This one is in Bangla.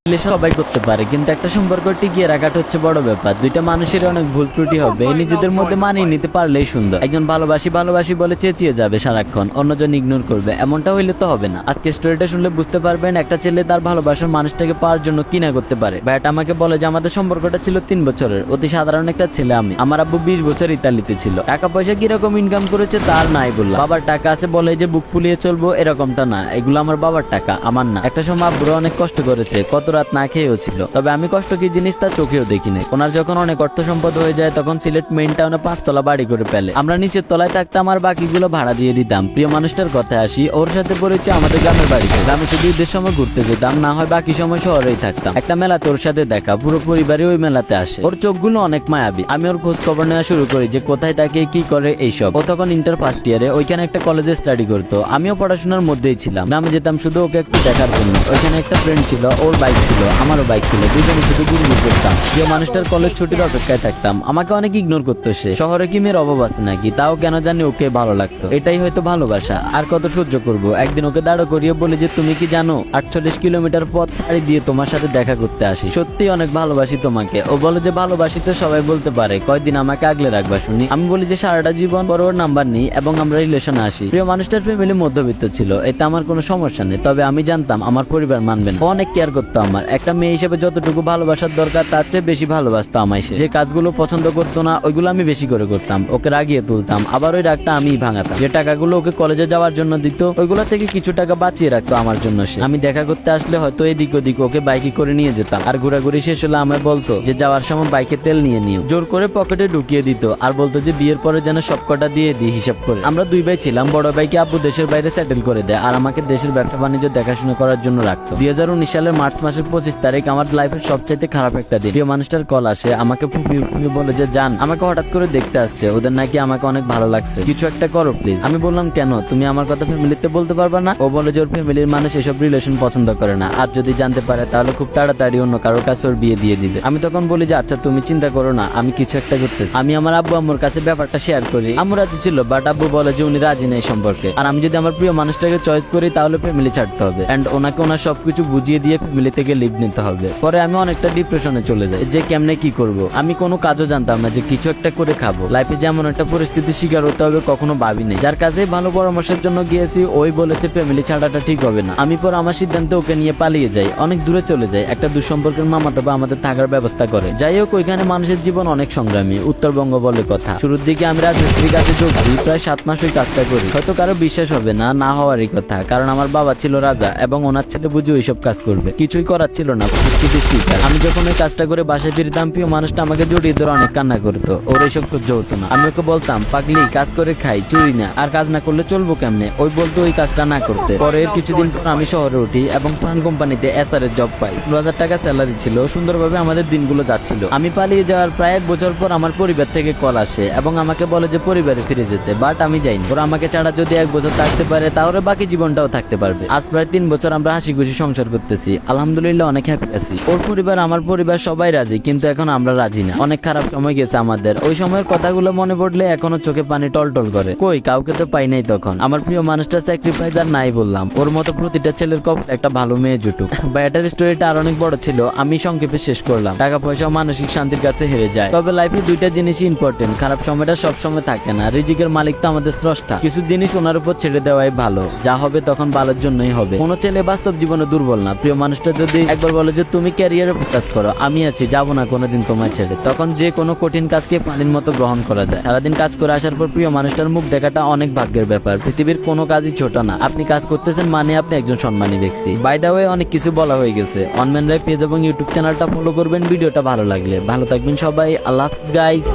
সবাই করতে পারে, কিন্তু একটা সম্পর্ক টিকিয়ে রাখাটা হচ্ছে বড় ব্যাপার। দুইটা মানুষের অনেক ভুল ত্রুটি হবে, নিজেদের মধ্যে মানিয়ে নিতে পারলেই সুন্দর। একজন ভালোবাসি ভালোবাসি বলে চেঁচিয়ে যাবে সারাক্ষণ, অন্যজন ইগনোর করবে, এমনটা হইলে তো হবে না। আজকে স্টোরিটা শুনলে বুঝতে পারবেন একটা ছেলে তার ভালোবাসার মানুষটাকে পাওয়ার জন্য কি না করতে পারে। ভাইটা আমাকে বলে যে আমাদের সম্পর্কটা ছিল 3 বছরের, অতি সাধারণ একটা ছেলে আমি। আমার আব্বু 20 বছর ইতালিতে ছিল, টাকা পয়সা কিরকম ইনকাম করেছে তার নাই বললাম। বাবার টাকা আছে বলে যে বুক ফুলিয়ে চলবো এরকমটা না, এগুলো আমার বাবার টাকা, আমার না। একটা সময় আব্বুরা অনেক কষ্ট করেছে, কত রাত না খেয়েও ছিল, তবে আমি কষ্ট কি জিনিস তা চোখেও দেখিনি। ওনার যখন অনেক অর্থ সম্পদ হয়ে যায় তখন সিলেট মেইন টাউনে 5 তলা বাড়ি করে ফেলে। আমরা নিচের তলায় থাকতাম আর বাকিগুলো ভাড়া দিয়ে দিতাম। প্রিয় মানুষটার কথায় আসি, ওর সাথে পরিচয় আমাদের গ্রামের বাড়িতে। গ্রামে শুধু ঈদের সময় ঘুরতে যেতাম, না হয় বাকি সময় শহরেই থাকতাম। একটা মেলাতে ওর সাথে দেখা, পুরো পরিবারে ওই মেলাতে আসে। ওর চোখগুলো অনেক মায়াবী। আমি ওর খোঁজ খবর নেওয়া শুরু করি যে কোথায় থাকে, কি করে, এইসব। ও তখন ইন্টার ফার্স্ট ইয়ারে ওইখানে একটা কলেজে স্টাডি করতো। আমিও পড়াশোনার মধ্যেই ছিলাম, গ্রামে যেতাম শুধু ওকে একটু দেখার জন্য। ওইখানে একটা ফ্রেন্ড ছিল, ওর বাইক ছিল, আমারও বাইক ছিল, দুজনে শুধু ঘুরঘুর করতাম। যে মানুষটার কলেজ ছুটির অপেক্ষায় থাকতাম। আমাকে অনেক ইগনোর করতো সে। শহরে কি মেয়ের অভাব আছে নাকি, তাও কেন জানি ওকে ভালো লাগতো। এটাই হয়তো ভালোবাসা, আর কত সহ্য করব। একদিন ওকে দাঁড়ো করিয়ে বলে যে তুমি কি জানো 48 কিলোমিটার পথ পাড়ি দিয়ে তোমার সাথে দেখা করতে আসি, সত্যি অনেক ভালোবাসি তোমাকে। ও বলে যে ভালোবাসি তো সবাই বলতে পারে, কয়দিন আমাকে আগলে রাখবা শুনি। আমি বলি যে সারাটা জীবন পর ওর নাম্বার নিই এবং আমরা রিলেশনে আসি। প্রিয় মানুষটার ফ্যামিলি মধ্যবিত্ত ছিল, এতে আমার কোনো সমস্যা নেই, তবে আমি জানতাম আমার পরিবার মানবে না। ও অনেক কেয়ার করতো আমার। একটা মেয়ে হিসেবে যতটুকু ভালোবাসার দরকার তার চেয়ে বেশি ভালোবাসতো আমায় সে। যে কাজগুলো পছন্দ করতো না ওইগুলো আমি বেশি করে করতাম, ওকে রাগিয়ে তুলতাম, আবার ওই রাগটা আমিই ভাঙাতাম। যে টাকাগুলো ওকে কলেজে যাওয়ার জন্য দিত ওইগুলো থেকে কিছু টাকা বাঁচিয়ে রাখতো আমার জন্য সে। আমি দেখা করতে আসলে হয়তো এদিক ওদিক ওকে বাইকে করে নিয়ে যেতাম, আর ঘোরাঘুরি শেষ হলে আমায় বলতো যে যাওয়ার সময় বাইকে তেল নিয়ে নিও। জোর করে পকেটে ঢুকিয়ে দিত আর বলতো যে বিয়ের পরে যেন সব কটা দিয়ে দিই হিসাব করে। আমরা 2 ভাই ছিলাম, বড় ভাইকে আব্বু দেশের বাইরে সেটেল করে দেয় আর আমাকে দেশের ব্যবসা বাণিজ্য দেখাশোনা করার জন্য রাখতো। 2019 সালের মার্চ মাসের 25 তারিখ আমার লাইফের সবচাইতে খারাপ একটা দিন। প্রিয় মানুষটার কল আসে, আমাকে ফুপিয়ে ফুপিয়ে বলে যে জান আমাকে হঠাৎ করে দেখতে আসছে, ওদের নাকি আমাকে অনেক ভালো লাগছে, কিছু একটা করো প্লিজ। আমি বললাম কেন, তুমি আমার কথা ফ্যামিলিতে বলতে পারবা না? ও বলে যে ওর ফ্যামিলির মানুষ এসব রিলেশন পছন্দ করে না, আর যদি জানতে পারে তাহলে খুব তাড়াতাড়ি অন্য কারোর কাছে ওর বিয়ে দিয়ে দিবে। আমি তখন বলি যে আচ্ছা তুমি চিন্তা করো না, আমি কিছু একটা করতে। আমি আমার আব্বু আম্মুর কাছে ব্যাপারটা শেয়ার করি। আম্মু রাজি ছিল, বাট আব্বু বলে যে উনি রাজি নেই সম্পর্কে, আর আমি যদি আমার প্রিয় মানুষটাকে চয়েস করি তাহলে ফ্যামিলি ছাড়তে হবে এন্ড ওনাকে ওনার সবকিছু বুঝিয়ে দিয়ে ফ্যামিলি থেকে লিভ নিতে হবে। পরে আমি অনেকটা ডিপ্রেশনে চলে যাই যে কেমনে কি করব। আমি কোনো কাজও জানতাম না যে কিছু একটা করে খাবো। লাইফে যেমন একটা পরিস্থিতির শিকার হতে হবে কখনো ভাবিনি। যার কাছে ভালো পরামর্শের জন্য গিয়েছি ওই বলেছে ফ্যামিলি ছাড়াটা ঠিক হবে না। আমি পর আমার সিদ্ধান্তে ওকে নিয়ে পালিয়ে যাই, অনেক দূরে চলে যাই। একটা দুঃসম্পর্কের মামাতো বা আমাদের থাকার ব্যবস্থা করে। যাই হোক, ওইখানে মানুষের জীবন অনেক সংগ্রামী, উত্তরবঙ্গ বলে কথা। শুরুর দিকে আমি রাজমিস্ত্রির কাছে যোগ দিই, প্রায় 7 মাস ওই কাজটা করি। হয়তো কারো বিশ্বাস হবে না, না হওয়ারই কথা, কারণ আমার বাবা ছিল রাজা এবং ওনার ছেলে বুঝে ওইসব কাজ করবে, কিছুই করার ছিল না, পরিস্থিতির শিকার। আমি যখন ওই কাজটা করে বাসায় ফিরতাম প্রিয় মানুষটা আমাকে জড়িয়ে ধরে অনেক কান্না করতো। ওর এইসব সহ্য হতো না। আমি ওকে বলতাম পাগলি কাজ করে খাই, চুরি না, আর কাজ না করলে চলবো কেমনে? ওই বলতো ওই কাজটা না করতে। পরের কিছুদিন পর আমি শহরে উঠি এবং ফান কোম্পানিতে এসআরের জব পাই। 15,000 টাকা স্যালারি ছিল, সুন্দরভাবে আমাদের দিনগুলো যাচ্ছিল। আমি পালিয়ে যাওয়ার প্রায় 1 বছর পর আমার পরিবার থেকে কল আসে এবং আমাকে বলে যে পরিবারে ফিরে যেতে, বাট আমি যাইনি। ওরা আমাকে ছাড়া যদি 1 বছর থাকতে পারে তাহলে বাকি জীবনটাও থাকতে পারবে। আজ প্রায় 3 বছর আমরা হাসি খুশি সংসার করতেছি, আলহামদুলিল্লাহ অনেক হ্যাপি আছি। ওর পরিবার আমার পরিবার সবাই রাজি, কিন্তু এখন আমরা রাজি না। অনেক খারাপ সময় গেছে আমাদের, ওই সময়ের কথাগুলো মনে পড়লে এখনো চোখে পানি টলটল করে। কই কাউকে তো পাই নাই তখন। আমার প্রিয় মানুষটা স্যাক্রিফাইস আর নাই বললাম। ওর মতো প্রতিটা ছেলের কপালে একটা ভালো মেয়ে জুটুক। ব্যাটার স্টোরিটা আর অনেক বড় ছিল, আমি সংক্ষেপে শেষ করলাম। টাকা পয়সা মানসিক শান্তির কাছে হেরে যায়, তবে লাইফে 2টা জিনিসই ইম্পর্টেন্ট। খারাপ সময়টা সব সময় থাকে না, রিজিকের মালিক তো আমাদের স্রষ্টা। কিছু জিনিস ওনার উপর ছেড়ে দেওয়াই ভালো, যা হবে তখন ভালোর জন্যই হবে। কোনো ছেলে বাস্তব জীবনে দুর্বল না। প্রিয় মানুষটা যদি একবার বলে যে তুমি ক্যারিয়ারে ফোকাস করো, আমি আছি, যাবো না কোনোদিন তোমায় ছেড়ে, তখন যে কোনো কঠিন কাজকে পানির মতো গ্রহণ করা যায়। সারাদিন কাজ করে আসার পর প্রিয় মানুষটার মুখ দেখাটা অনেক ভাগ্যের ব্যাপার। পৃথিবীর কোনো কাজই ছোট না। আপনি কাজ করতেছেন মানে আপনি একজন সম্মানী ব্যক্তি। বাই দ্য ওয়ে, অনেক কিছু বলা হয়ে গেছে। অনম্যান রায় পেজ এবং ইউটিউব চ্যানেলটা ফলো করবেন ভিডিওটা ভালো লাগলে। ভালো থাকবেন সবাই, আল্লাহ হাফেজ গাইস।